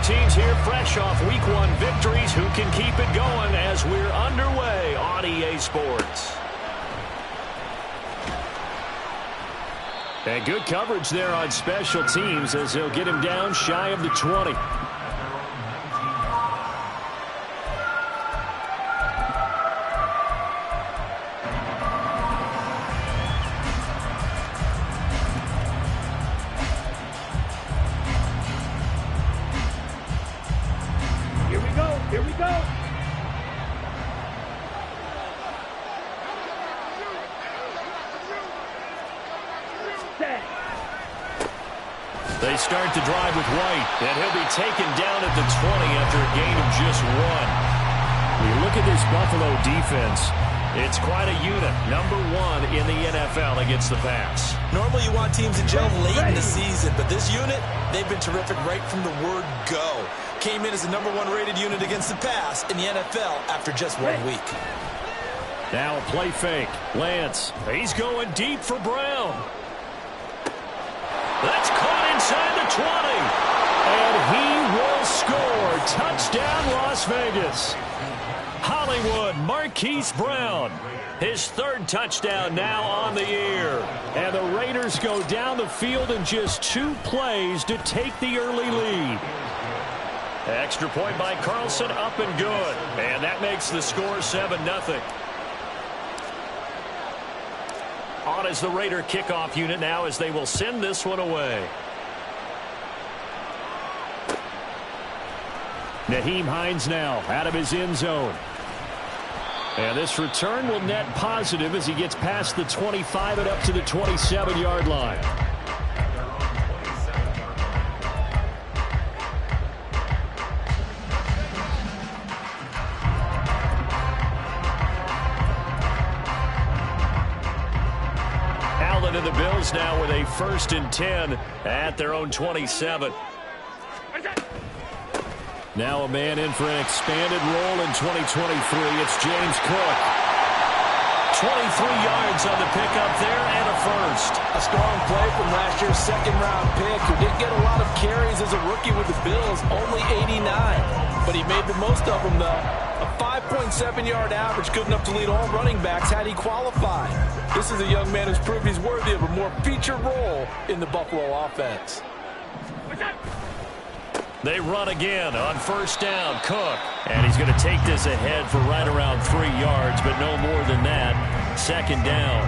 teams here fresh off Week 1 victories. Who can keep it going as we're underway on EA Sports? And good coverage there on special teams as they'll get him down shy of the 20. Here we go. They start the drive with White, and he'll be taken down at the 20 after a gain of just 1. You look at this Buffalo defense, it's quite a unit. Number 1 in the NFL against the pass. Normally you want teams to gel late in the season, but this unit, they've been terrific right from the word go. Came in as the number 1 rated unit against the pass in the NFL after just 1 week. Now a play fake. Lance, he's going deep for Brown. That's caught inside the 20. And he will score. Touchdown, Las Vegas. Hollywood, Marquise Brown. His 3rd touchdown now on the year. And the Raiders go down the field in just 2 plays to take the early lead. Extra point by Carlson, up and good. And that makes the score 7-0. On is the Raider kickoff unit now as they will send this one away. Nyheim Hines now out of his end zone. And this return will net positive as he gets past the 25 and up to the 27-yard line. Allen and the Bills now with a 1st and 10 at their own 27. Now a man in for an expanded role in 2023. It's James Cook. 23 yards on the pickup there and a 1st. A strong play from last year's 2nd-round pick who didn't get a lot of carries as a rookie with the Bills, only 89. But he made the most of them, though. A 5.7-yard average, good enough to lead all running backs had he qualified. This is a young man who's proved he's worthy of a more featured role in the Buffalo offense. They run again on 1st down. Cook. And he's going to take this ahead for right around 3 yards, but no more than that. 2nd down.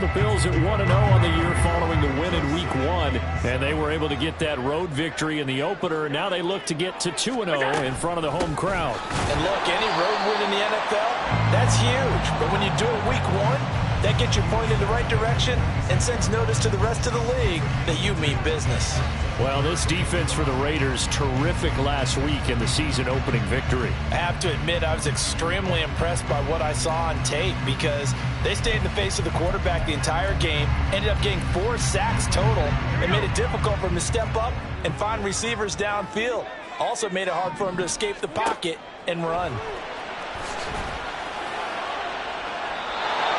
The Bills at 1-0 on the year following the win in Week 1. And they were able to get that road victory in the opener. Now they look to get to 2-0 in front of the home crowd. And look, any road win in the NFL, that's huge. But when you do it Week 1, that gets you pointed in the right direction and sends notice to the rest of the league that you mean business. Well, this defense for the Raiders, terrific last week in the season-opening victory. I have to admit, I was extremely impressed by what I saw on tape because they stayed in the face of the quarterback the entire game, ended up getting 4 sacks total, and made it difficult for him to step up and find receivers downfield. Also made it hard for him to escape the pocket and run.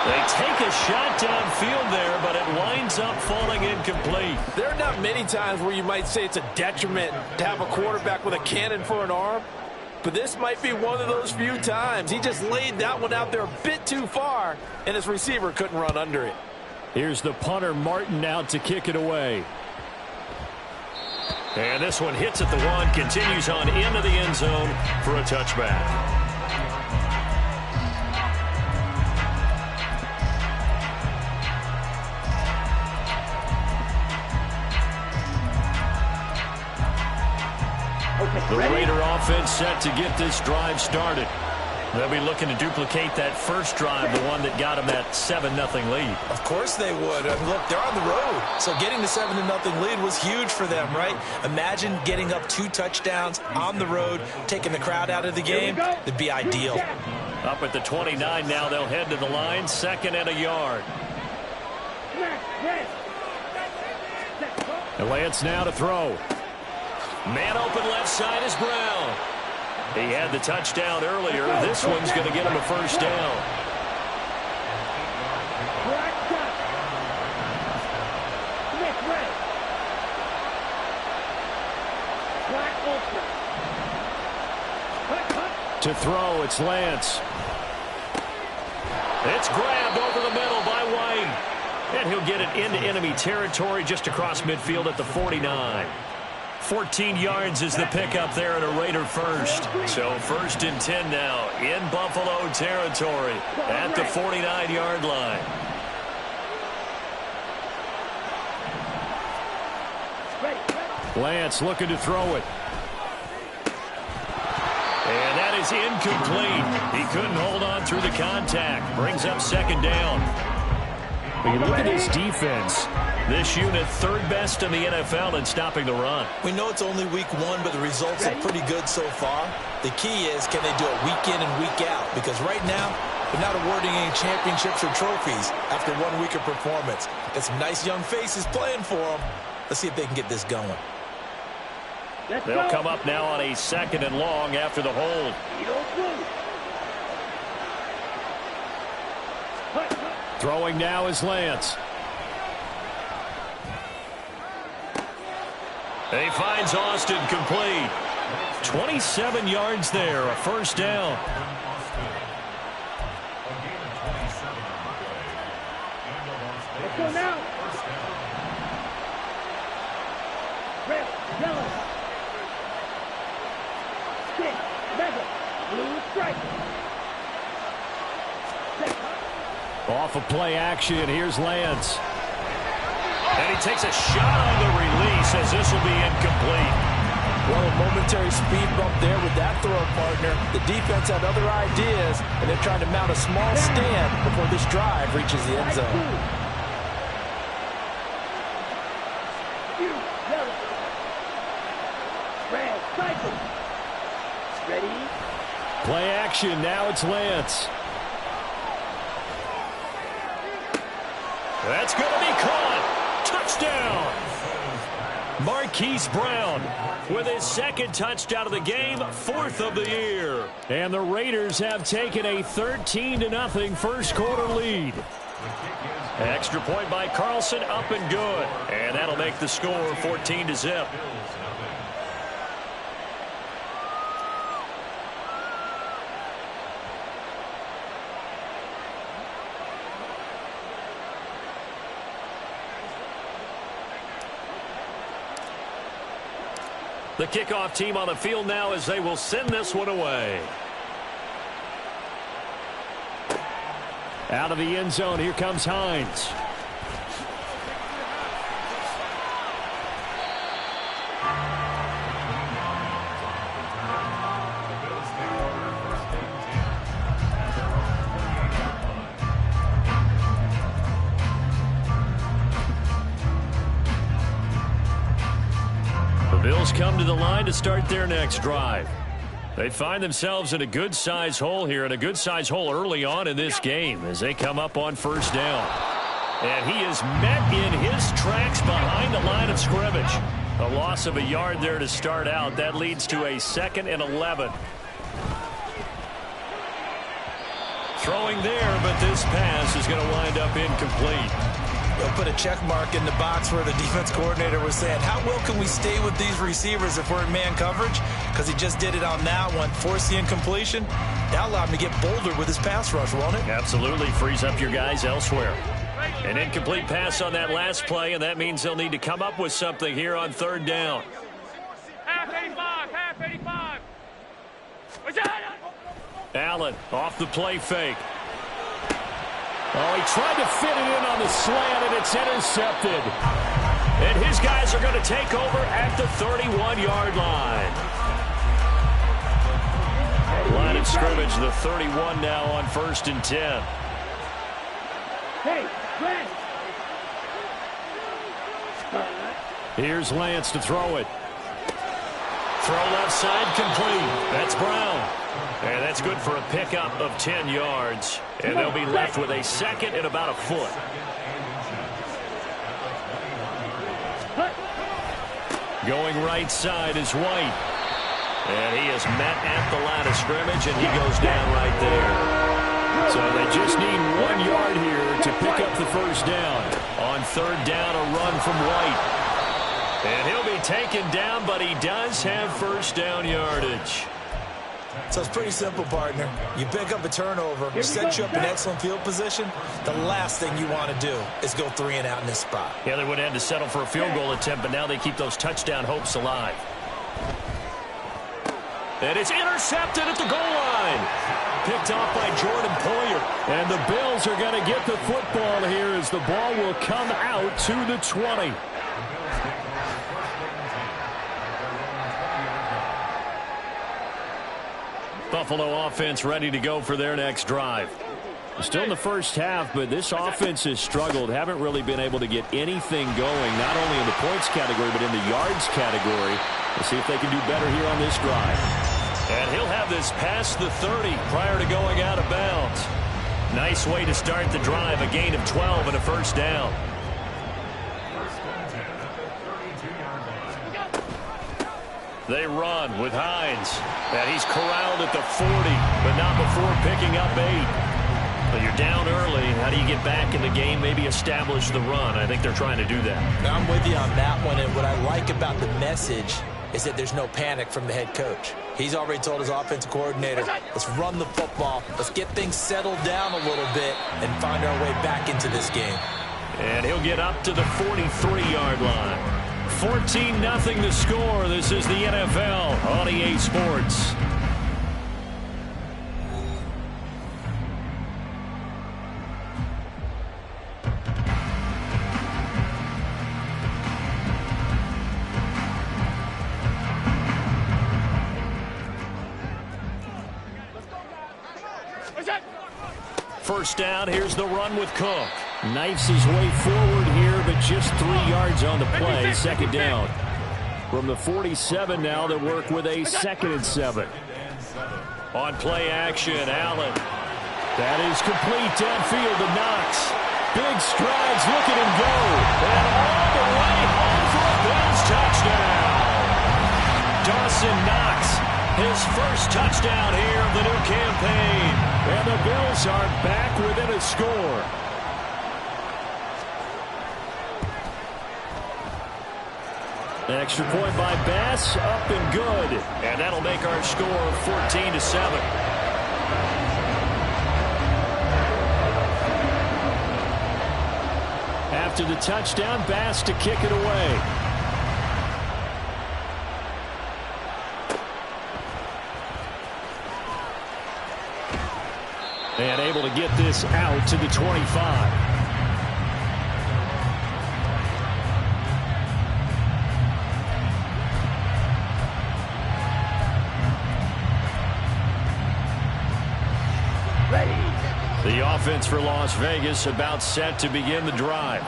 They take a shot downfield there, but it winds up falling incomplete. There are not many times where you might say it's a detriment to have a quarterback with a cannon for an arm, but this might be one of those few times. He just laid that one out there a bit too far, and his receiver couldn't run under it. Here's the punter, Martin, out to kick it away. And this one hits at the 1, continues on into the end zone for a touchback. The Raider offense set to get this drive started. They'll be looking to duplicate that first drive, the one that got them that 7-0 lead. Of course they would. Look, they're on the road. So getting the 7-0 lead was huge for them, right? Imagine getting up 2 touchdowns on the road, taking the crowd out of the game. It'd be ideal. Up at the 29 now, they'll head to the line, 2nd and a yard. And Lance now to throw. Man open left side is Brown. He had the touchdown earlier. This one's going to get him a 1st down. To throw, it's Lance. It's grabbed over the middle by White. And he'll get it into enemy territory just across midfield at the 49. 14 yards is the pickup there at a Raider first. So 1st and 10 now in Buffalo territory at the 49-yard line. Lance looking to throw it. And that is incomplete. He couldn't hold on through the contact. Brings up 2nd down. When you look at this defense, this unit 3rd best in the NFL in stopping the run. We know it's only week 1, but the results are pretty good so far. The key is, can they do it week in and week out? Because right now, they're not awarding any championships or trophies after 1 week of performance. Got some nice young faces playing for them. Let's see if they can get this going. They'll come up now on a 2nd and long after the hold. Throwing now is Lance. He finds Austin complete. 27 yards there, a 1st down. Let's go now. Red, yellow. 6, leather, blue stripe. Off of play action, here's Lance. And he takes a shot on the release as this will be incomplete. Well, a momentary speed bump there with that throw partner. The defense had other ideas, and they're trying to mount a small stand before this drive reaches the end zone. Red, cycle. Ready? Play action, now it's Lance. That's going to be caught. Touchdown. Marquise Brown with his 2nd touchdown of the game, 4th of the year. And the Raiders have taken a 13-0 first quarter lead. Extra point by Carlson, up and good. And that'll make the score 14-0. The kickoff team on the field now as they will send this one away. Out of the end zone, here comes Hines. Bills come to the line to start their next drive. They find themselves in a good-sized hole here, and a good-sized hole early on in this game as they come up on 1st down. And he is met in his tracks behind the line of scrimmage. A loss of a yard there to start out. That leads to a 2nd and 11. Throwing there, but this pass is going to wind up incomplete. They'll put a check mark in the box where the defense coordinator was saying, how well can we stay with these receivers if we're in man coverage? Because he just did it on that one, forced the incompletion. That allowed him to get bolder with his pass rush, won't it? Absolutely, frees up your guys elsewhere. An incomplete pass on that last play, and that means they'll need to come up with something here on 3rd down. Half 85. Allen off the play fake. Oh, he tried to fit it in on the slant, and it's intercepted. And his guys are going to take over at the 31-yard line. Line of scrimmage, the 31 now on 1st and 10. Hey, Brad. Here's Lance to throw it. Throw left side complete. That's Brown. And that's good for a pickup of 10 yards. And they'll be left with a 2nd and about a foot. Going right side is White. And he is met at the line of scrimmage, and he goes down right there. So they just need 1 yard here to pick up the 1st down. On 3rd down, a run from White. And he'll be taken down, but he does have first down yardage. So it's pretty simple, partner. You pick up a turnover, set you up in excellent field position. The last thing you want to do is go 3 and out in this spot. Yeah, they would have had to settle for a field goal attempt, but now they keep those touchdown hopes alive. And it's intercepted at the goal line. Picked off by Jordan Poyer. And the Bills are going to get the football here as the ball will come out to the 20. Buffalo offense ready to go for their next drive. Still in the first half, but this offense has struggled. Haven't really been able to get anything going, not only in the points category, but in the yards category. We'll see if they can do better here on this drive. And he'll have this past the 30 prior to going out of bounds. Nice way to start the drive, a gain of 12 and a first down. They run with Hines. And he's corralled at the 40, but not before picking up 8. But you're down early. How do you get back in the game? Maybe establish the run. I think they're trying to do that. I'm with you on that one, and what I like about the message is that there's no panic from the head coach. He's already told his offensive coordinator, let's run the football, let's get things settled down a little bit and find our way back into this game. And he'll get up to the 43-yard line. 14-0 the score. This is the NFL on EA Sports. First down, here's the run with Cook. Knifes his way forward here, but just 3 yards on the play. Second down. From the 47 now, they work with a 2nd and 7. On play action, Allen. That is complete downfield to Knox. Big strides, look at him go. And all the way home for a Bills touchdown. Dawson Knox, his first touchdown here of the new campaign. And the Bills are back within a score. An extra point by Bass, up and good. And that'll make our score 14-7. After the touchdown, Bass to kick it away. And able to get this out to the 25. The offense for Las Vegas about set to begin the drive.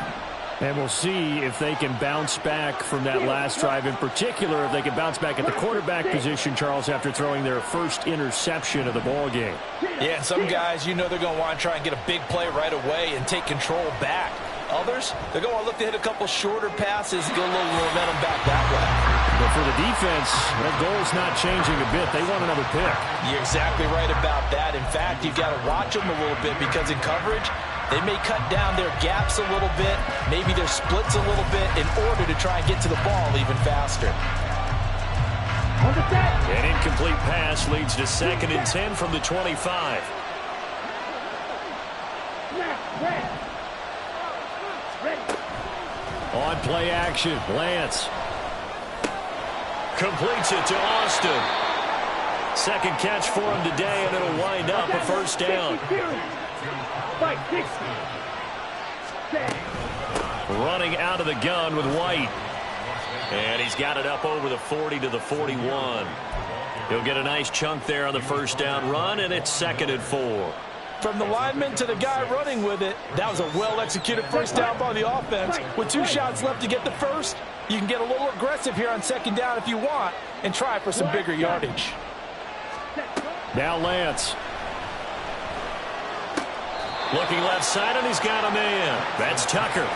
And we'll see if they can bounce back from that last drive. In particular, if they can bounce back at the quarterback position, Charles, after throwing their first interception of the ball game. Yeah, and some guys, you know they're going to want to try and get a big play right away and take control back. Others, they're going to look to hit a couple shorter passes, get a little momentum back that way. But for the defense, that goal's not changing a bit. They want another pick. You're exactly right about that. In fact, you've got to watch them a little bit because in coverage, they may cut down their gaps a little bit, maybe their splits a little bit in order to try and get to the ball even faster. An incomplete pass leads to 2nd and 10 from the 25. On play action, Lance completes it to Austin. Second catch for him today, and it'll wind up a first down. Running out of the gun with White. And he's got it up over the 40 to the 41. He'll get a nice chunk there on the first down run, and it's 2nd and 4. From the lineman to the guy running with it, that was a well-executed first down by the offense. With 2 shots left to get the first, you can get a little aggressive here on 2nd down if you want and try for some bigger yardage. Now Lance. Looking left side, and he's got a man. That's Tucker.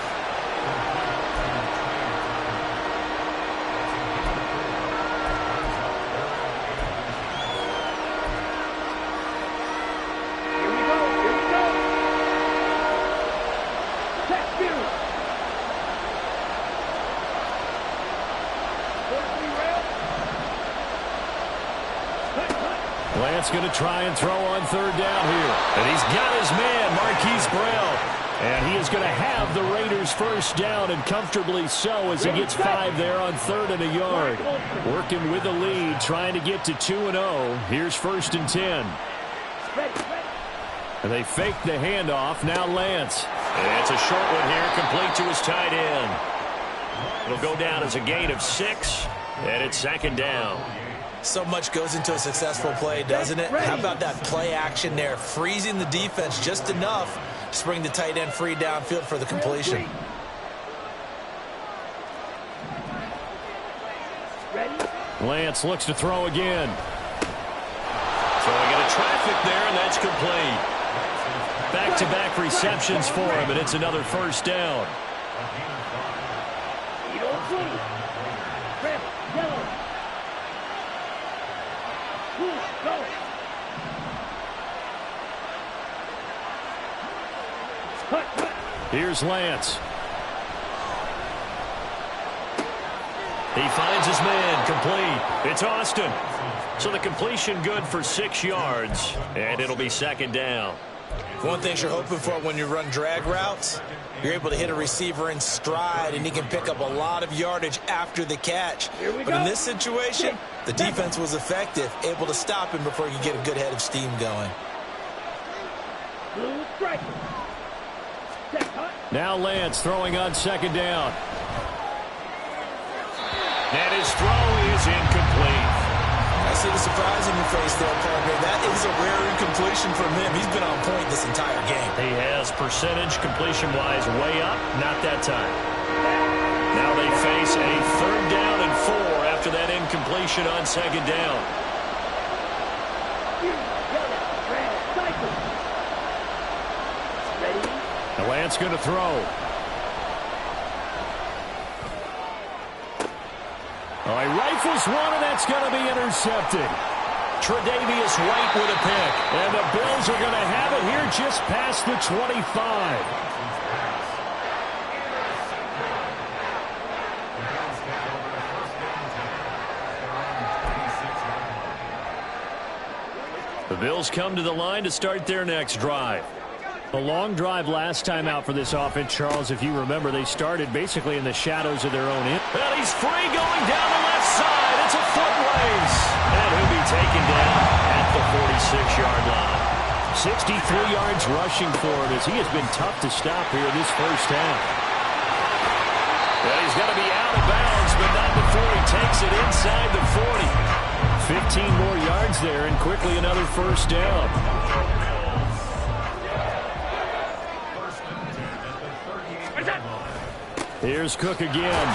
Lance going to try and throw on third down here. And he's got his man, Marquise Brown. And he is going to have the Raiders first down, and comfortably so, as he gets 5 there on 3rd and a yard. Working with the lead, trying to get to 2-0. Here's 1st and 10. And they fake the handoff. Now Lance. And it's a short one here, complete to his tight end. It'll go down as a gain of 6, and it's 2nd down. So much goes into a successful play, doesn't it? How about that play action there, freezing the defense just enough to bring the tight end free downfield for the completion. Lance looks to throw again. Throwing into traffic there, and that's complete. Back-to-back receptions for him, and it's another first down. Here's Lance. He finds his man, complete. It's Austin. So the completion good for 6 yards, and it'll be 2nd down. One thing you're hoping for when you run drag routes, you're able to hit a receiver in stride, and he can pick up a lot of yardage after the catch. But in this situation, the defense was effective, able to stop him before he could get a good head of steam going. Now Lance throwing on 2nd down. And his throw is incomplete. I see the surprise in your face there, partner. That is a rare incompletion from him. He's been on point this entire game. He has percentage completion-wise way up. Not that time. Now they face a 3rd down and 4 after that incompletion on 2nd down. Now Lance going to throw. Oh, he rifles one, and that's going to be intercepted. Tre'Davious White with a pick. And the Bills are going to have it here just past the 25. The Bills come to the line to start their next drive. A long drive last time out for this offense, Charles. If you remember, they started basically in the shadows of their own end. Well, he's free going down the left side. It's a foot race. And he'll be taken down at the 46-yard line. 63 yards rushing for him, as he has been tough to stop here this first half. Well, he's got to be out of bounds, but not before he takes it inside the 40. 15 more yards there, and quickly another first down. Here's Cook again.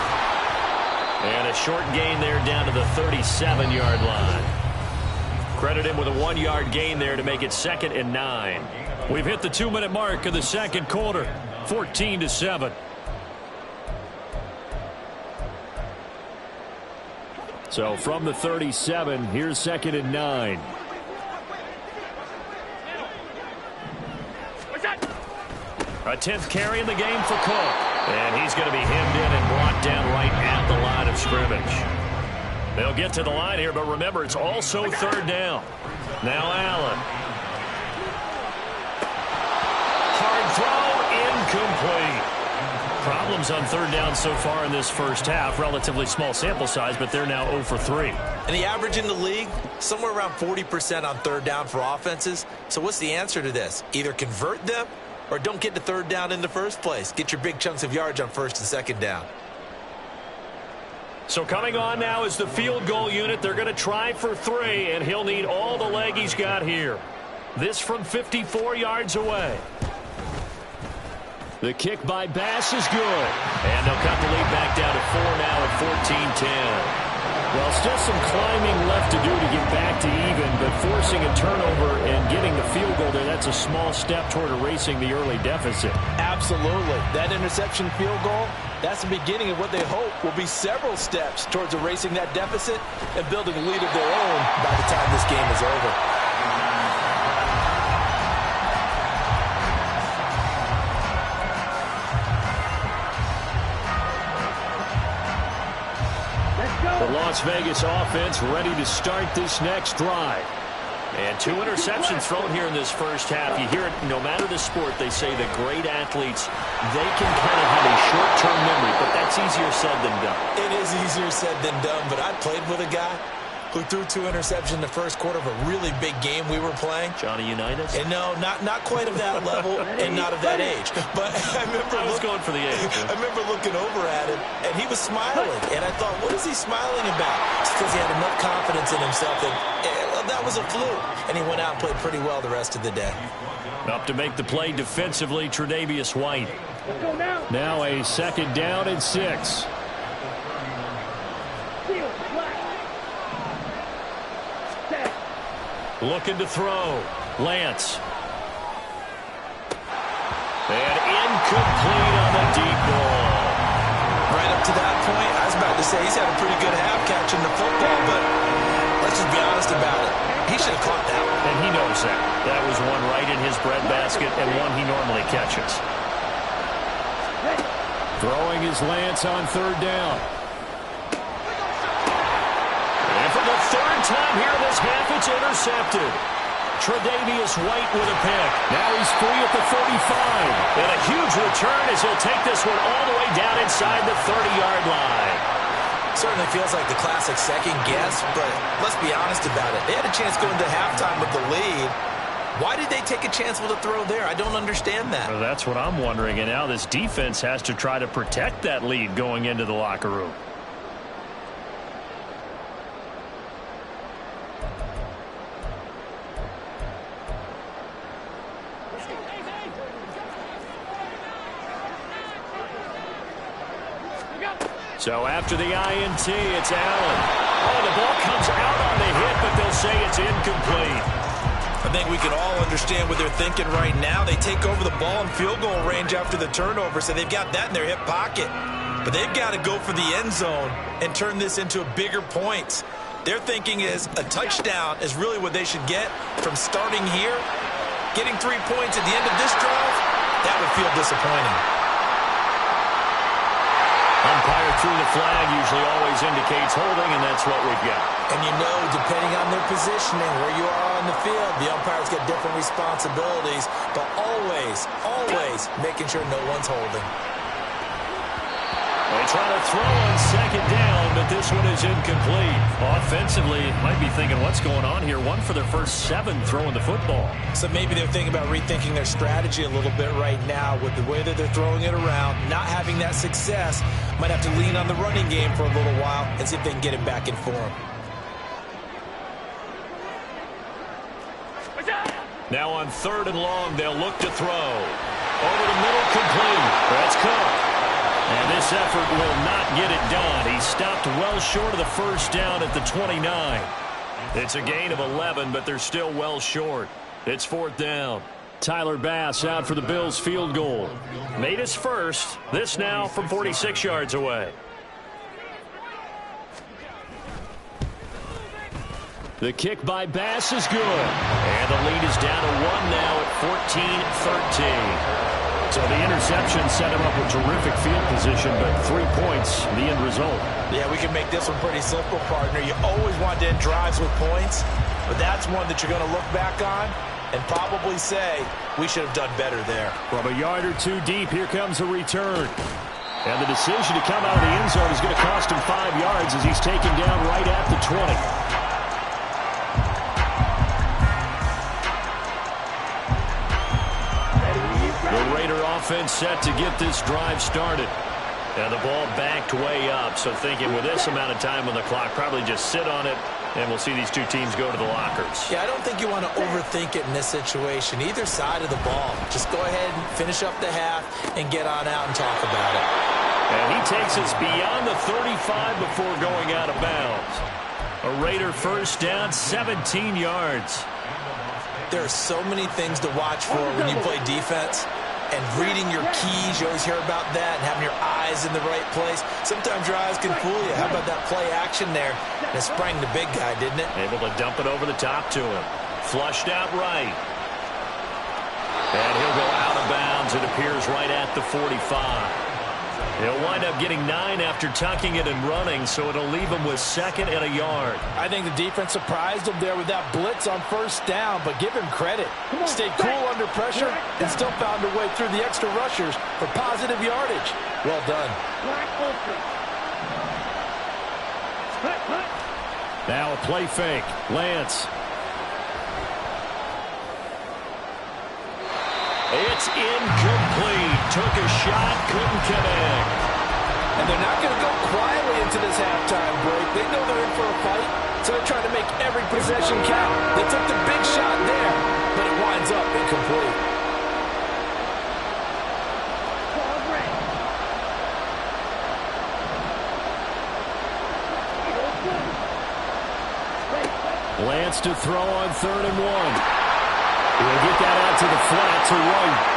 And a short gain there down to the 37-yard line. Credit him with a 1-yard gain there to make it 2nd and 9. We've hit the 2-minute mark of the second quarter. 14-7. So from the 37, here's 2nd and 9. A 10th carry in the game for Cook. And he's going to be hemmed in and brought down right at the line of scrimmage. They'll get to the line here, but remember, it's also 3rd down. Now Allen. Hard throw, incomplete. Problems on 3rd down so far in this first half. Relatively small sample size, but they're now 0 for 3. And the average in the league, somewhere around 40% on 3rd down for offenses. So what's the answer to this? Either convert them, or don't get to 3rd down in the first place. Get your big chunks of yards on 1st and 2nd down. So coming on now is the field goal unit. They're going to try for 3, and he'll need all the leg he's got here. This from 54 yards away. The kick by Bass is good. And they'll cut the lead back down to 4 now at 14-10. Well, still some climbing left to do to get back to even, but forcing a turnover and getting the field goal there, that's a small step toward erasing the early deficit. Absolutely. That interception field goal, that's the beginning of what they hope will be several steps towards erasing that deficit and building a lead of their own by the time this game is over. The Las Vegas offense ready to start this next drive. And 2 interceptions thrown here in this first half. You hear it, no matter the sport, they say the great athletes, they can kind of have a short-term memory, but that's easier said than done. It is easier said than done, but I played with a guy who threw 2 interceptions in the first quarter of a really big game we were playing. Johnny Unitas? And no, not quite of that level and not of that age. But I was going for the age. I remember looking over at him, and he was smiling. And I thought, what is he smiling about? It's because he had enough confidence in himself that was a fluke. And he went out and played pretty well the rest of the day. Up to make the play defensively, Tre'Davious White. Now a 2nd down and 6. Looking to throw. Lance. And incomplete on the deep ball. Right up to that point, I was about to say he's had a pretty good half catching the football, but let's just be honest about it. He should have caught that one. And he knows that. That was one right in his breadbasket and one he normally catches. Throwing his Lance on 3rd down. And for the 3rd time here in this half, it's intercepted. Tre'Davious White with a pick. Now he's free at the 35. And a huge return as he'll take this one all the way down inside the 30-yard line. Certainly feels like the classic second guess, but let's be honest about it. They had a chance going to halftime with the lead. Why did they take a chance with a throw there? I don't understand that. Well, that's what I'm wondering. And now this defense has to try to protect that lead going into the locker room. So after the INT, it's Allen. Oh, the ball comes out on the hit, but they'll say it's incomplete. I think we can all understand what they're thinking right now. They take over the ball in field goal range after the turnover, so they've got that in their hip pocket. But they've got to go for the end zone and turn this into bigger points. Their thinking is a touchdown is really what they should get from starting here. Getting 3 points at the end of this drive, that would feel disappointing. Umpire threw the flag, usually always indicates holding, and that's what we've got. And you know, depending on their positioning, where you are on the field, the umpires get different responsibilities, but always making sure no one's holding. They try to throw on 2nd down, but this one is incomplete. Offensively, might be thinking, what's going on here? 1 for their first 7 throwing the football. So maybe they're thinking about rethinking their strategy a little bit right now with the way that they're throwing it around, not having that success. Might have to lean on the running game for a little while and see if they can get it back in form. Now on 3rd and long, they'll look to throw. Over the middle, complete. That's Cook. And this effort will not get it done. He stopped well short of the first down at the 29. It's a gain of 11, but they're still well short. It's 4th down. Tyler Bass out for the Bills field goal. Made his first. This now from 46 yards away. The kick by Bass is good. And the lead is down to 1 now at 14-13. So the interception set him up with terrific field position, but 3 points, the end result. Yeah, we can make this one pretty simple, partner. You always want to end drives with points, but that's one that you're going to look back on and probably say, we should have done better there. From a yard or 2 deep, here comes a return. And the decision to come out of the end zone is going to cost him 5 yards as he's taken down right at the 20. The Raider offense set to get this drive started. And the ball backed way up, so thinking with this amount of time on the clock, probably just sit on it, and we'll see these two teams go to the lockers. Yeah, I don't think you want to overthink it in this situation. Either side of the ball. Just go ahead and finish up the half and get on out and talk about it. And he takes us beyond the 35 before going out of bounds. A Raider first down, 17 yards. There are so many things to watch for when you play defense. And reading your keys, you always hear about that, and having your eyes in the right place. Sometimes your eyes can fool you. How about that play action there? And it sprang the big guy, didn't it? Able to dump it over the top to him. Flushed out right. And he'll go out of bounds, it appears, right at the 45. He'll wind up getting 9 after tucking it and running, so it'll leave him with 2nd and a yard. I think the defense surprised him there with that blitz on 1st down, but give him credit. Stayed cool under pressure and still found a way through the extra rushers for positive yardage. Well done. Now a play fake. Lance. It's incomplete. Took a shot, couldn't connect. And they're not going to go quietly into this halftime break. They know they're in for a fight, so they're trying to make every possession count. They took the big shot there, but it winds up incomplete. Lance to throw on 3rd and 1. He'll get that out to the flat to White.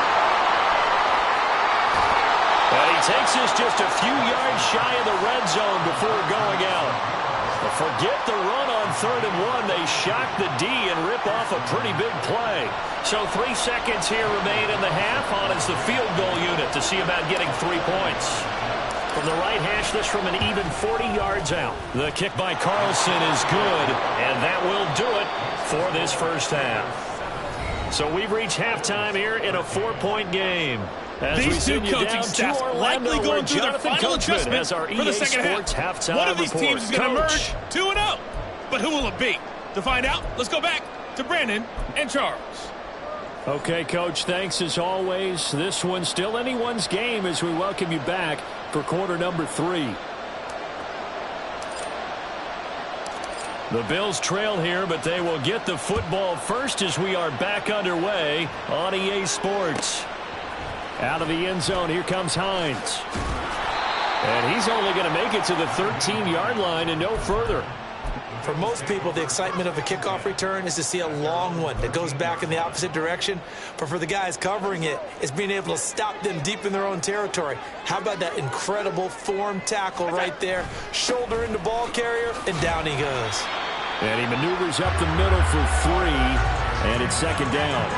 And he takes this just a few yards shy of the red zone before going out. But forget the run on 3rd and 1. They shock the D and rip off a pretty big play. So 3 seconds here remain in the half. On is the field goal unit to see about getting 3 points. From the right hash, this from an even 40 yards out. The kick by Carlson is good, and that will do it for this first half. So we've reached halftime here in a 4-point game. As these two coaching staffs likely going through their final adjustments for the second half. One of these teams is going to emerge 2-0. But who will it be? To find out, let's go back to Brandon and Charles. Okay, Coach, thanks as always. This one's still anyone's game as we welcome you back for quarter number 3. The Bills trail here, but they will get the football first as we are back underway on EA Sports. Out of the end zone, here comes Hines. And he's only going to make it to the 13-yard line and no further. For most people, the excitement of a kickoff return is to see a long one that goes back in the opposite direction. But for the guys covering it, it's being able to stop them deep in their own territory. How about that incredible form tackle right there? Shoulder into ball carrier, and down he goes. And he maneuvers up the middle for 3, and it's 2nd down.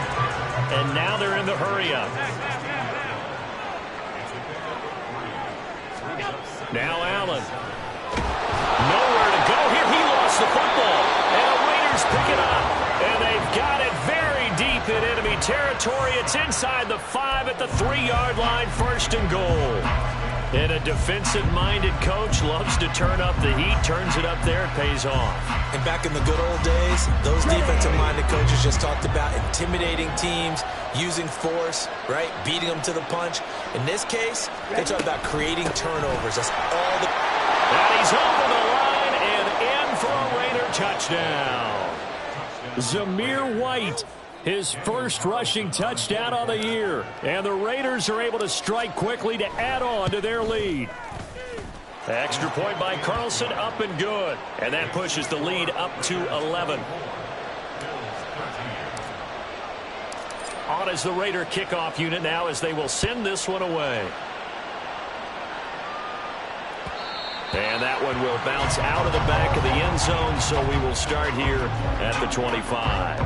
And now they're in the hurry-up. Now Allen. Nowhere to go here. He lost the football. And the Raiders pick it up. And they've got it very deep in enemy territory. It's inside the 5 at the 3-yard line. 1st and goal. And a defensive-minded coach loves to turn up the heat. Turns it up there. It pays off. And back in the good old days, those defensive-minded coaches just talked about intimidating teams, using force, right? Beating them to the punch. In this case, they talk about creating turnovers. That's all the... And he's over the line and in for a Raider touchdown. Zamir White, his first rushing touchdown on the year. And the Raiders are able to strike quickly to add on to their lead. Extra point by Carlson, up and good. And that pushes the lead up to 11. On is the Raider kickoff unit now as they will send this one away. And that one will bounce out of the back of the end zone, so we will start here at the 25.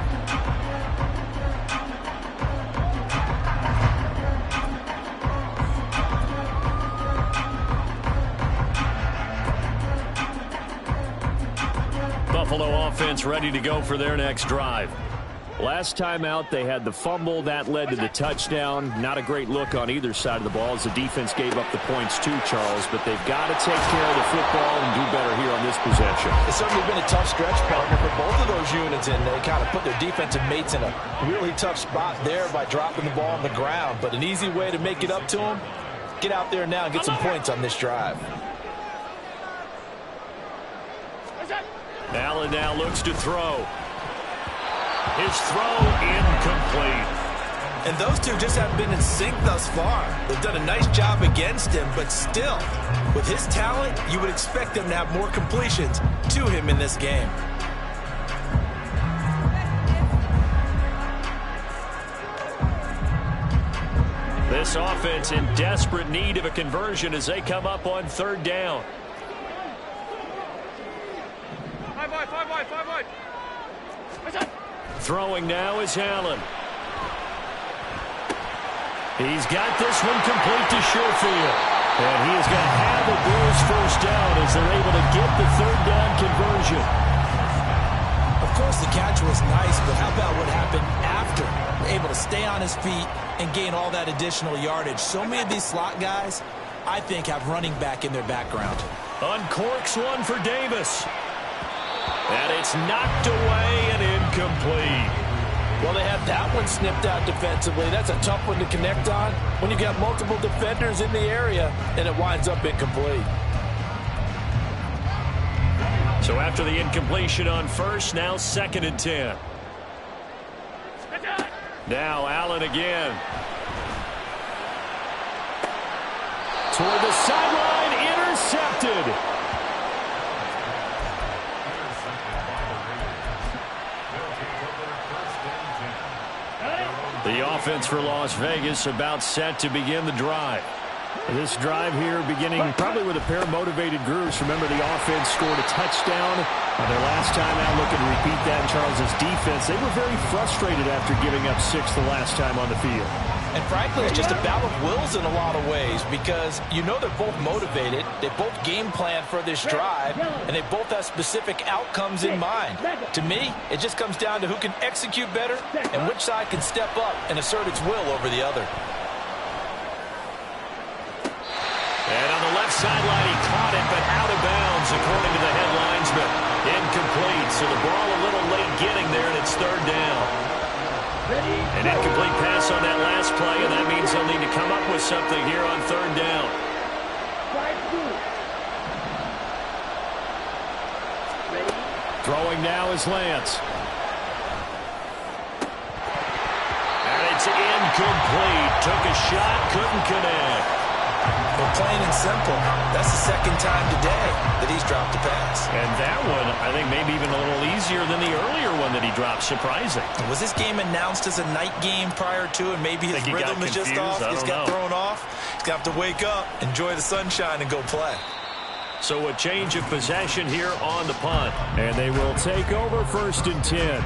Buffalo offense ready to go for their next drive. Last time out, they had the fumble. That led to the touchdown. Not a great look on either side of the ball as the defense gave up the points too, Charles. But they've got to take care of the football and do better here on this possession. It's certainly been a tough stretch, partner, for both of those units, and they kind of put their defensive mates in a really tough spot there by dropping the ball on the ground. But an easy way to make it up to them, get out there now and get some points on this drive. Allen now looks to throw. His throw incomplete. And those two just haven't been in sync thus far. They've done a nice job against him, but still, with his talent, you would expect them to have more completions to him in this game. This offense in desperate need of a conversion as they come up on 3rd down. Five wide. Throwing now is Allen. He's got this one complete to Sherfield. And he is going to have the Bills first down as they're able to get the third down conversion. Of course, the catch was nice, but how about what happened after? Able to stay on his feet and gain all that additional yardage. So many of these slot guys, I think, have running back in their background. Uncorks one for Davis. And it's knocked away and incomplete. Well, they had that one snipped out defensively. That's a tough one to connect on when you got multiple defenders in the area, and it winds up incomplete. So after the incompletion on first, now 2nd and 10. Now Allen again. Toward the sideline, intercepted. The offense for Las Vegas about set to begin the drive. This drive here beginning probably with a pair of motivated groups. Remember, the offense scored a touchdown their last time out. Looking to repeat that in Charles' defense. They were very frustrated after giving up 6 the last time on the field. And frankly, it's just a battle of wills in a lot of ways because you know they're both motivated. They both game plan for this drive, and they both have specific outcomes in mind. To me, it just comes down to who can execute better and which side can step up and assert its will over the other. And on the left sideline, he caught it, but out of bounds, according to the head linesman. Incomplete, so the ball a little late getting there, and it's 3rd down. An incomplete pass on that last play, and that means they'll need to come up with something here on 3rd down. Throwing now is Lance. And it's incomplete. Took a shot, couldn't connect. Well, plain and simple, that's the 2nd time today that he's dropped a pass. And that one, I think, maybe even a little easier than the earlier one that he dropped. Surprising. Was this game announced as a night game prior to, and maybe his rhythm is just off? He's got thrown off. He's got to wake up, enjoy the sunshine, and go play. So a change of possession here on the punt. And they will take over 1st and 10.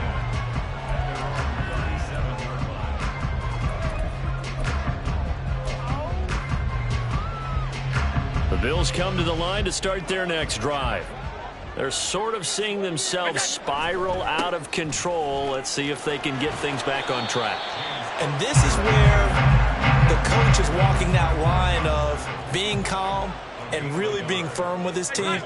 The Bills come to the line to start their next drive. They're sort of seeing themselves spiral out of control. Let's see if they can get things back on track. And this is where the coach is walking that line of being calm and really being firm with his team.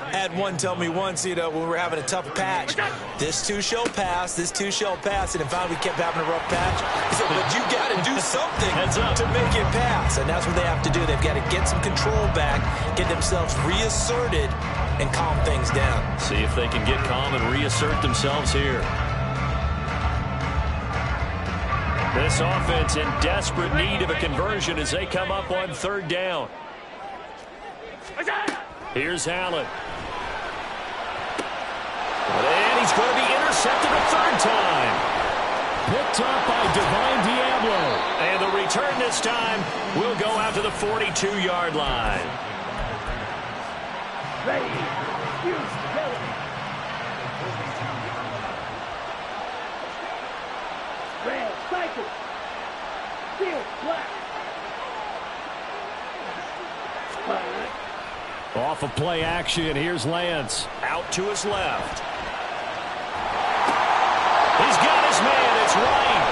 I had one tell me once, when we were having a tough patch, this too shall pass, this too shall pass. And if we kept having a rough patch, he said, but you got to do something to make it pass. And that's what they have to do. They've got to get some control back, get themselves reasserted, and calm things down. See if they can get calm and reassert themselves here. This offense in desperate need of a conversion as they come up on 3rd down. Here's Allen. And he's going to be intercepted a 3rd time. Picked up by Divine Diablo. And the return this time will go out to the 42-yard line. Red, cycle. Field, black. Off of play action, here's Lance. Out to his left. He's got his man, it's right.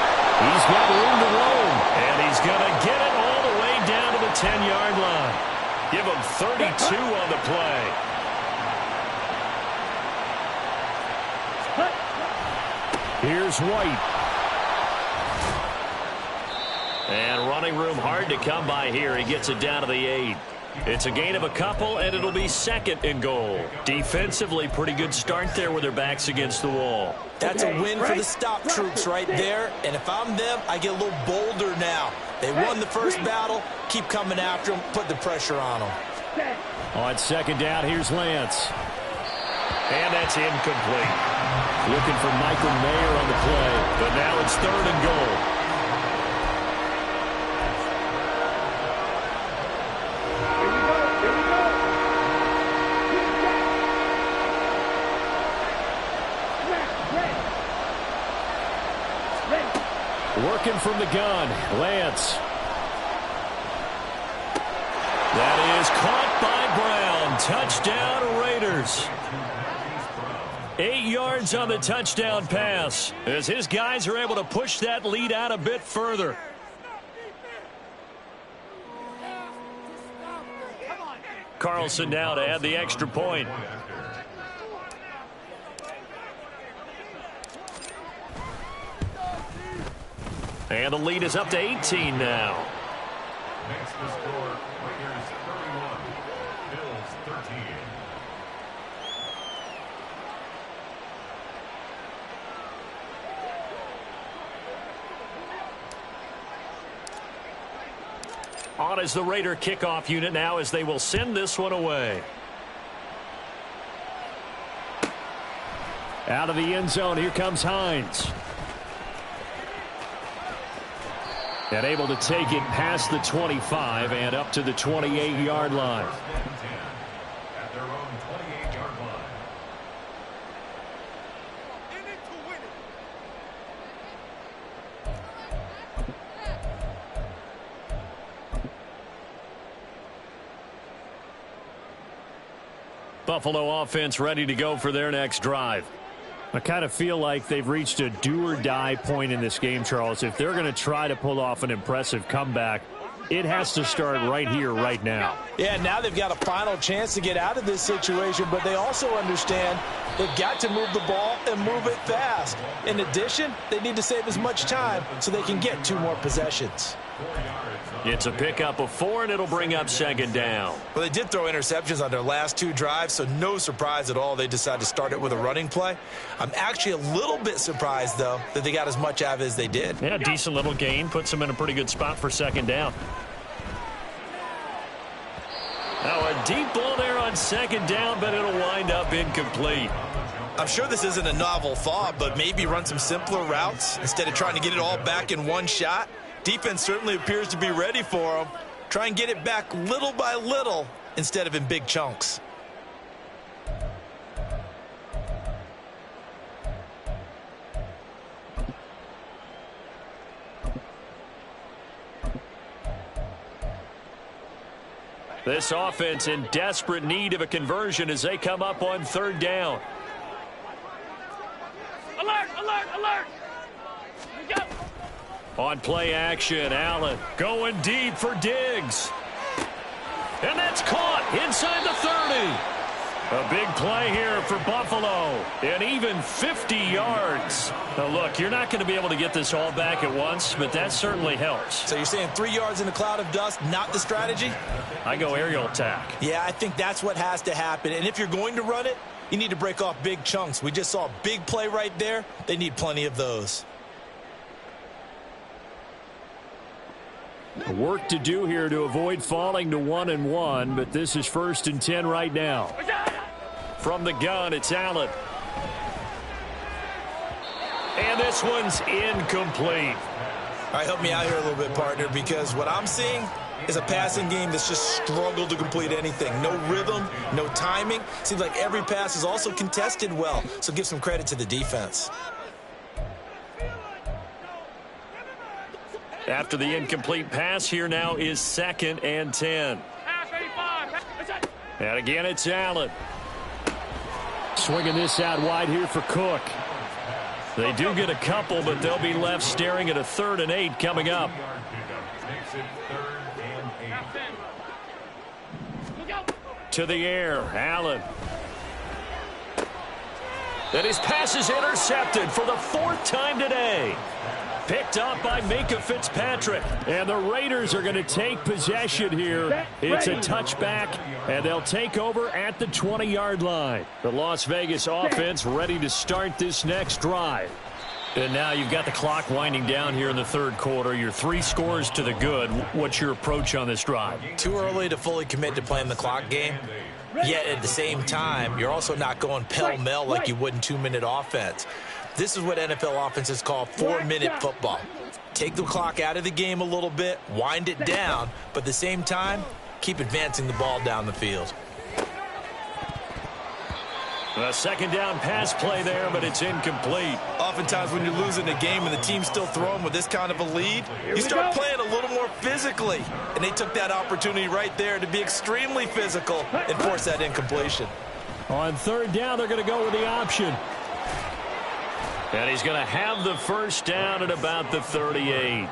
He's got room to roam. And he's going to get it all the way down to the 10-yard line. Give him 32 on the play. Here's White. And running room hard to come by here. He gets it down to the 8. It's a gain of a couple, and it'll be 2nd and goal. Defensively, pretty good start there with their backs against the wall. That's a win for the stop troops right there. And if I'm them, I get a little bolder now. They won the first battle. Keep coming after them. Put the pressure on them. On 2nd down, here's Lance. And that's incomplete. Looking for Michael Mayer on the play. But now it's 3rd and goal. Working from the gun, Lance. That touchdown, Raiders. 8 yards on the touchdown pass as his guys are able to push that lead out a bit further. Carlson now to add the extra point. And the lead is up to 18 now. Next to score, Raiders 31, Bills 13. On is the Raider kickoff unit now as they will send this one away. Out of the end zone, here comes Hines. And able to take it past the 25 and up to the 28-yard line. At their own 28-yard line. Buffalo offense ready to go for their next drive. I kind of feel like they've reached a do-or-die point in this game, Charles. If they're going to try to pull off an impressive comeback, it has to start right here, right now. Yeah, now they've got a final chance to get out of this situation, but they also understand they've got to move the ball and move it fast. In addition, they need to save as much time so they can get 2 more possessions. It's a pickup of 4, and it'll bring up second down. Well, they did throw interceptions on their last 2 drives, so no surprise at all they decided to start it with a running play. I'm actually a little bit surprised, though, that they got as much out of it as they did. Yeah, decent little gain. Puts them in a pretty good spot for second down. Now a deep ball there on second down, but it'll wind up incomplete. I'm sure this isn't a novel thought, but maybe run some simpler routes instead of trying to get it all back in one shot. Defense certainly appears to be ready for them. Try and get it back little by little instead of in big chunks. This offense in desperate need of a conversion as they come up on third down. Alert, alert, alert. We go. On play action, Allen going deep for Diggs. And that's caught inside the 30. A big play here for Buffalo. And even 50 yards. Now, look, you're not going to be able to get this all back at once, but that certainly helps. So you're saying 3 yards in a cloud of dust, not the strategy? I go aerial attack. Yeah, I think that's what has to happen. And if you're going to run it, you need to break off big chunks. We just saw a big play right there. They need plenty of those. Work to do here to avoid falling to 1-1, but this is 1st and 10 right now. From the gun, it's Allen. And this one's incomplete. All right, help me out here a little bit, partner, because what I'm seeing is a passing game that's just struggled to complete anything. No rhythm, no timing. Seems like every pass is also contested well, so give some credit to the defense. After the incomplete pass, here now is 2nd and 10. And again, it's Allen. Swinging this out wide here for Cook. They do get a couple, but they'll be left staring at a 3rd and 8 coming up. To the air, Allen. And his pass is intercepted for the 4th time today. Picked up by Minka Fitzpatrick. And the Raiders are going to take possession here. It's a touchback, and they'll take over at the 20-yard line. The Las Vegas offense ready to start this next drive. And now you've got the clock winding down here in the 3rd quarter. You're 3 scores to the good. What's your approach on this drive? Too early to fully commit to playing the clock game. Yet at the same time, you're also not going pell-mell like you would in 2-minute offense. This is what NFL offenses call 4-minute football. Take the clock out of the game a little bit, wind it down, but at the same time, keep advancing the ball down the field. A second down pass play there, but it's incomplete. Oftentimes when you're losing a game and the team's still throwing with this kind of a lead, you start playing a little more physically. And they took that opportunity right there to be extremely physical and force that incompletion. On third down, they're going to go with the option. And he's going to have the first down at about the 38.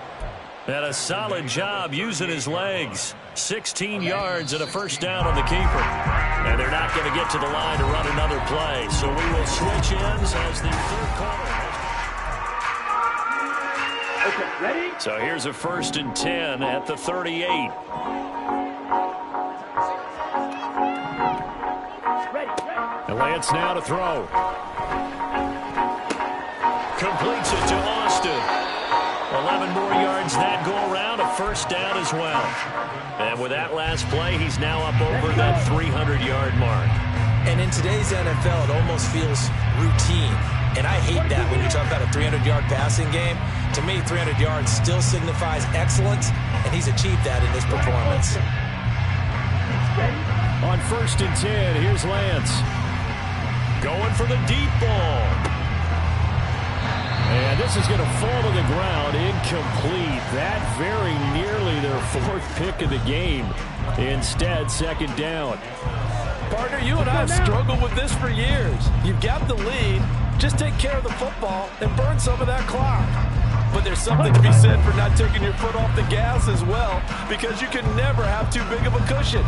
And a solid job using his legs. 16 yards and a first down on the keeper. And they're not going to get to the line to run another play. So we will switch ends as the third quarter. Okay, ready? So here's a 1st and 10 at the 38. And Lance now to throw. Completes it to Austin. 11 more yards that go around, a first down as well. And with that last play, he's now up over that 300-yard mark. And in today's NFL, it almost feels routine. And I hate that when you talk about a 300-yard passing game. To me, 300 yards still signifies excellence, and he's achieved that in this performance. On 1st and 10, here's Lance. Going for the deep ball. And this is going to fall to the ground, incomplete. That very nearly their 4th pick of the game. Instead, second down. Partner, you and I have struggled with this for years. You've got the lead. Just take care of the football and burn some of that clock. But there's something to be said for not taking your foot off the gas as well, because you can never have too big of a cushion.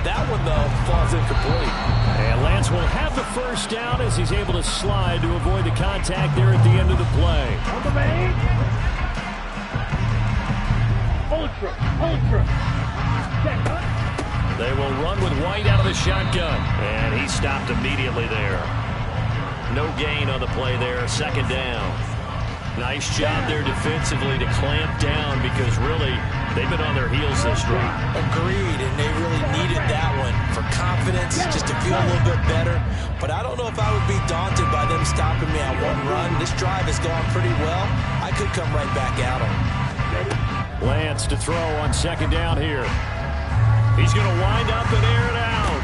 That one, though, falls incomplete. And Lance will have the first down as he's able to slide to avoid the contact there at the end of the play. On the main. Ultra. Check, huh? They will run with White out of the shotgun. And he stopped immediately there. No gain on the play there, second down. Nice job there defensively to clamp down, because really they've been on their heels this drive. Agreed, and they really needed that one for confidence, just to feel a little bit better. But I don't know if I would be daunted by them stopping me on one run. This drive has gone pretty well. I could come right back at them. Lance to throw on second down here. He's going to wind up and air it out.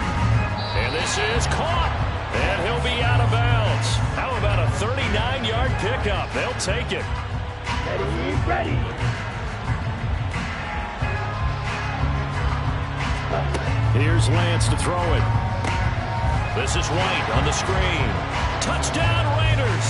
And this is caught. And he'll be out of bounds. How about a 39-yard pickup? They'll take it. Ready. Here's Lance to throw it. This is White on the screen. Touchdown, Raiders.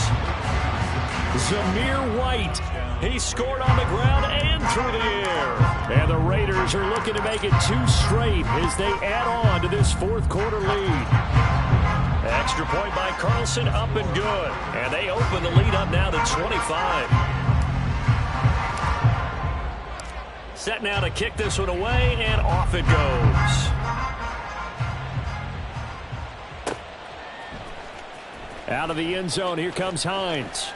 Zamir White. He scored on the ground and through the air. And the Raiders are looking to make it 2 straight as they add on to this 4th quarter lead. Extra point by Carlson, up and good. And they open the lead up now to 25. Set now to kick this one away, and off it goes. Out of the end zone, here comes Hines.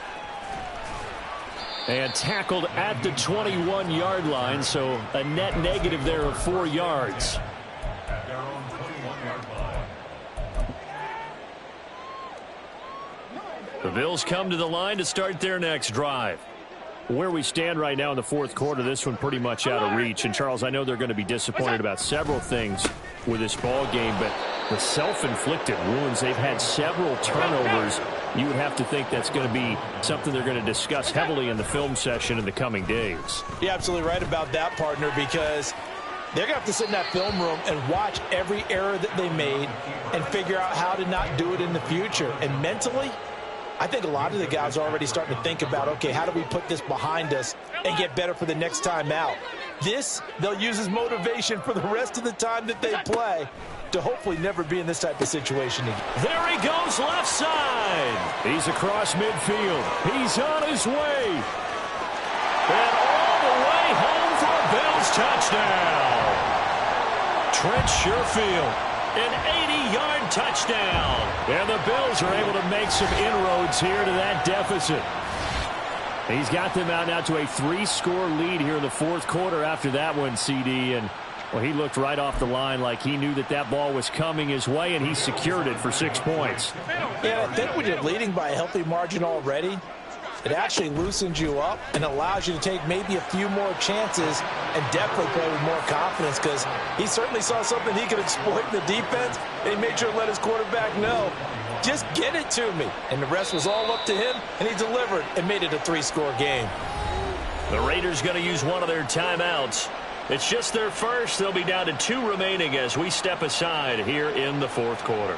And tackled at the 21-yard line, so a net negative there of 4 yards. At their own 21-yard line. The Bills come to the line to start their next drive. Where we stand right now in the 4th quarter, this one pretty much out of reach. And, Charles, I know they're going to be disappointed about several things with this ball game, but the self-inflicted wounds, they've had several turnovers. You would have to think that's going to be something they're going to discuss heavily in the film session in the coming days. You're absolutely right about that, partner, because they're going to have to sit in that film room and watch every error that they made and figure out how to not do it in the future. And mentally, I think a lot of the guys are already starting to think about, okay, how do we put this behind us and get better for the next time out? This, they'll use as motivation for the rest of the time that they play to hopefully never be in this type of situation again. There he goes, left side. He's across midfield. He's on his way. And all the way home for a Bills touchdown. Trent Sherfield. An 80-yard touchdown. And the Bills are able to make some inroads here to that deficit. He's got them out now to a 3-score lead here in the 4th quarter after that one, CD. And, well, he looked right off the line like he knew that that ball was coming his way, and he secured it for 6 points. Yeah, I think when you're leading by a healthy margin already, it actually loosens you up and allows you to take maybe a few more chances and definitely play with more confidence, because he certainly saw something he could exploit in the defense, and he made sure to let his quarterback know Just get it to me. And the rest was all up to him, and he delivered and made it a 3-score game. The Raiders going to use one of their timeouts. It's just their first. They'll be down to 2 remaining as we step aside here in the fourth quarter.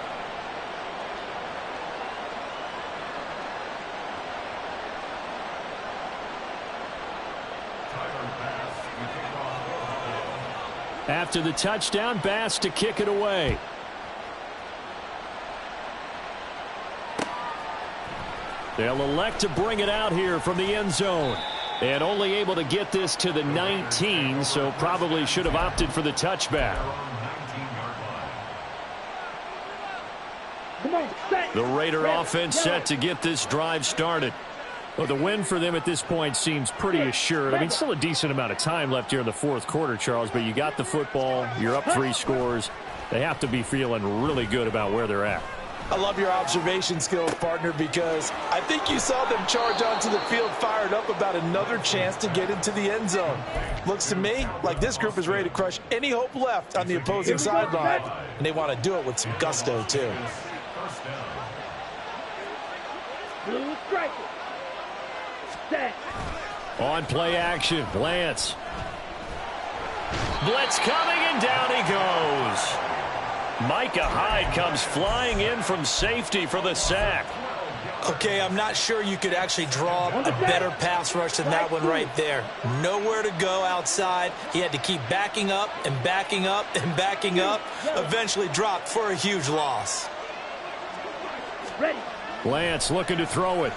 After the touchdown, Bass to kick it away. They'll elect to bring it out here from the end zone. And only able to get this to the 19, so probably should have opted for the touchback. The Raider offense set to get this drive started. Well, the win for them at this point seems pretty assured. I mean, still a decent amount of time left here in the fourth quarter, Charles, but you got the football. You're up 3 scores. They have to be feeling really good about where they're at. I love your observation skills, partner, because I think you saw them charge onto the field fired up about another chance to get into the end zone. Looks to me like this group is ready to crush any hope left on the opposing sideline, and they want to do it with some gusto, too. Blue striker. Set. On play action, Lance. Blitz coming, and down he goes. Micah Hyde comes flying in from safety for the sack. Okay, I'm not sure you could actually draw a better pass rush than that one right there. Nowhere to go outside. He had to keep backing up and backing up and backing up. Eventually dropped for a huge loss. Ready. Lance looking to throw it.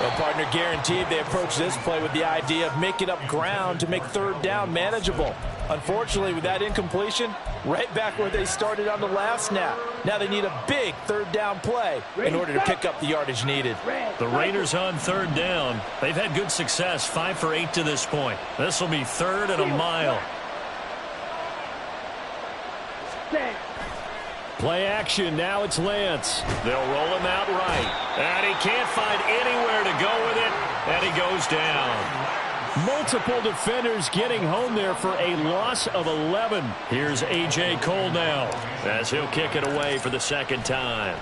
Well, partner, guaranteed they approach this play with the idea of making up ground to make third down manageable. Unfortunately, with that incompletion, right back where they started on the last snap. Now they need a big third down play in order to pick up the yardage needed. The Raiders on third down. They've had good success, 5 for 8 to this point. This will be 3rd and a mile. Play action, now it's Lance. They'll roll him out right. And he can't find anywhere to go with it, and he goes down. Multiple defenders getting home there for a loss of 11. Here's A.J. Cole now as he'll kick it away for the second time.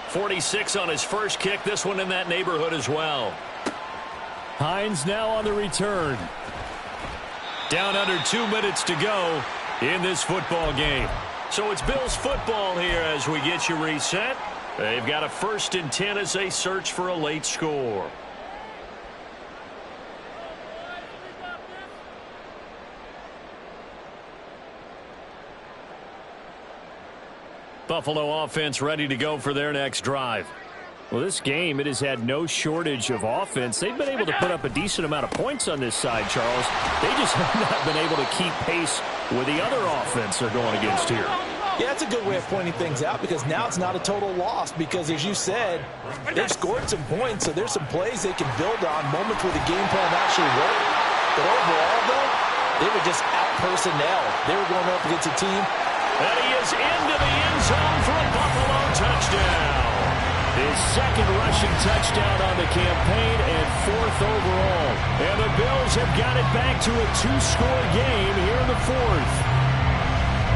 46 on his first kick, this one in that neighborhood as well. Hines now on the return. Down under 2 minutes to go in this football game. So it's Bills football here as we get you reset. They've got a 1st and 10 as they search for a late score. Buffalo offense ready to go for their next drive. Well, this game, it has had no shortage of offense. They've been able to put up a decent amount of points on this side, Charles. They just have not been able to keep pace with the other offense they're going against here. Yeah, that's a good way of pointing things out because now it's not a total loss because, as you said, they've scored some points, so there's some plays they can build on, moments where the game plan actually worked. But overall, though, they were just out-personnel. They were going up against a team. And he is into the end zone for a Buffalo touchdown. His 2nd rushing touchdown on the campaign and 4th overall. And the Bills have got it back to a 2-score game here in the 4th.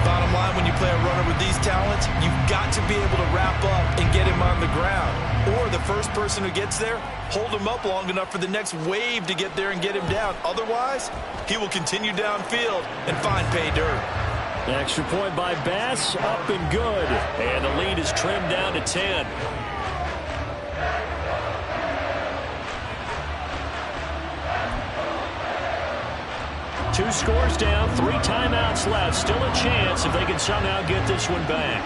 Bottom line, when you play a runner with these talents, you've got to be able to wrap up and get him on the ground. Or the first person who gets there, hold him up long enough for the next wave to get there and get him down. Otherwise, he will continue downfield and find pay dirt. Extra point by Bass, up and good. And the lead is trimmed down to 10. Two scores down, 3 timeouts left. Still a chance if they can somehow get this one back.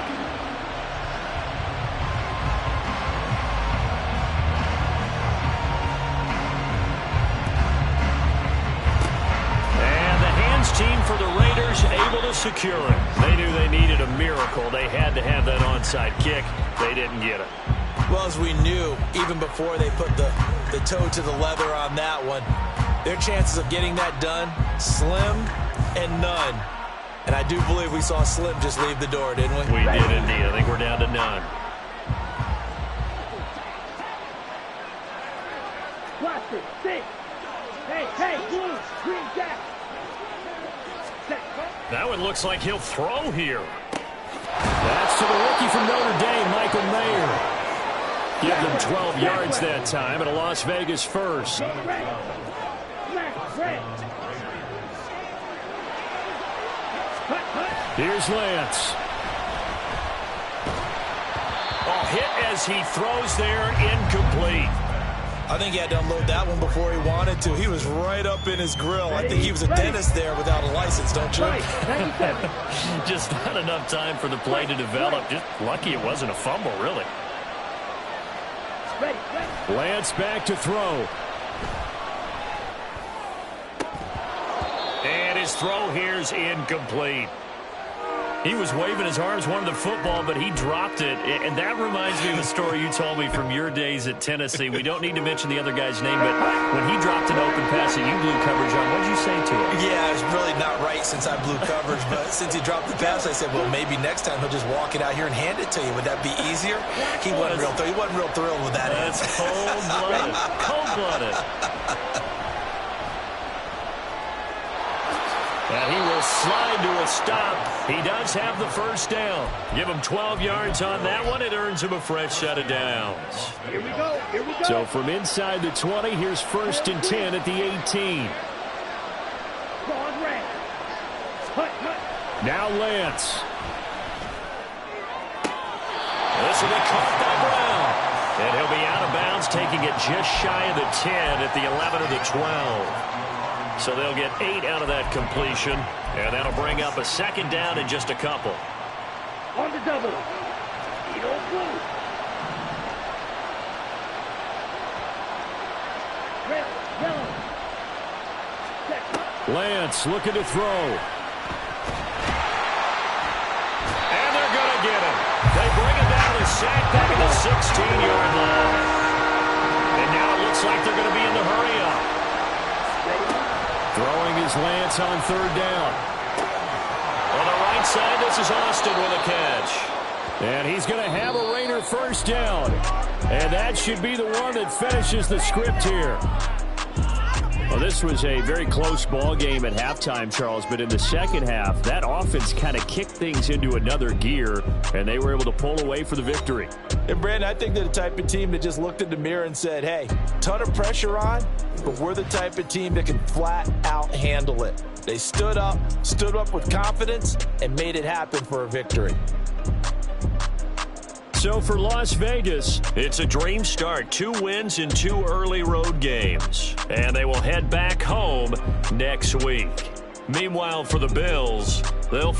And the hands team for the Raiders able to secure it. They knew they needed a miracle. They had to have that onside kick. They didn't get it. Well, as we knew, even before they put the toe to the leather on that one, their chances of getting that done, slim and none. And I do believe we saw Slim just leave the door, didn't we? We did indeed. I think we're down to none. Watch it. 6. Hey, blue, green jack. Set. Now it looks like he'll throw here. That's to the rookie from Notre Dame, Michael Mayer. Give them 12 yards that time and a Las Vegas first. Here's Lance. Oh, hit as he throws there, incomplete. I think he had to unload that one before he wanted to. He was right up in his grill. I think he was a dentist there without a license, don't you? Just not enough time for the play to develop. Just lucky it wasn't a fumble, really. Lance back to throw. And his throw here's incomplete. He was waving his arms, wanted the football, but he dropped it. And that reminds me of a story you told me from your days at Tennessee. We don't need to mention the other guy's name, but when he dropped an open pass that you blew coverage on, what did you say to him? Yeah, it's really not right since I blew coverage, but since he dropped the pass, I said, well, maybe next time he'll just walk it out here and hand it to you. Would that be easier? He wasn't real thrilled with that. That's cold-blooded. Cold-blooded. And he will slide to a stop. He does have the first down. Give him 12 yards on that one. It earns him a fresh set of downs. Here we go. Here we go. So from inside the 20, here's 1st and 10 at the 18. Now Lance. This will be caught by Brown. And he'll be out of bounds, taking it just shy of the 10 at the 11 or the 12. So they'll get 8 out of that completion, and that'll bring up a 2nd down in just a couple. On the double. Red, yellow. Lance looking to throw. And they're going to get him. They bring him down to sack back at the 16-yard line. And now it looks like they're going to be in the hurry-up. Throwing is Lance on 3rd down. On the right side, this is Austin with a catch. And he's going to have a Raider first down. And that should be the one that finishes the script here. Well, this was a very close ball game at halftime, Charles, but in the second half, that offense kind of kicked things into another gear, and they were able to pull away for the victory. And, Brandon, I think they're the type of team that just looked in the mirror and said, hey, ton of pressure on, but we're the type of team that can flat out handle it. They stood up with confidence, and made it happen for a victory. So for Las Vegas, it's a dream start. 2 wins in 2 early road games. And they will head back home next week. Meanwhile, for the Bills, they'll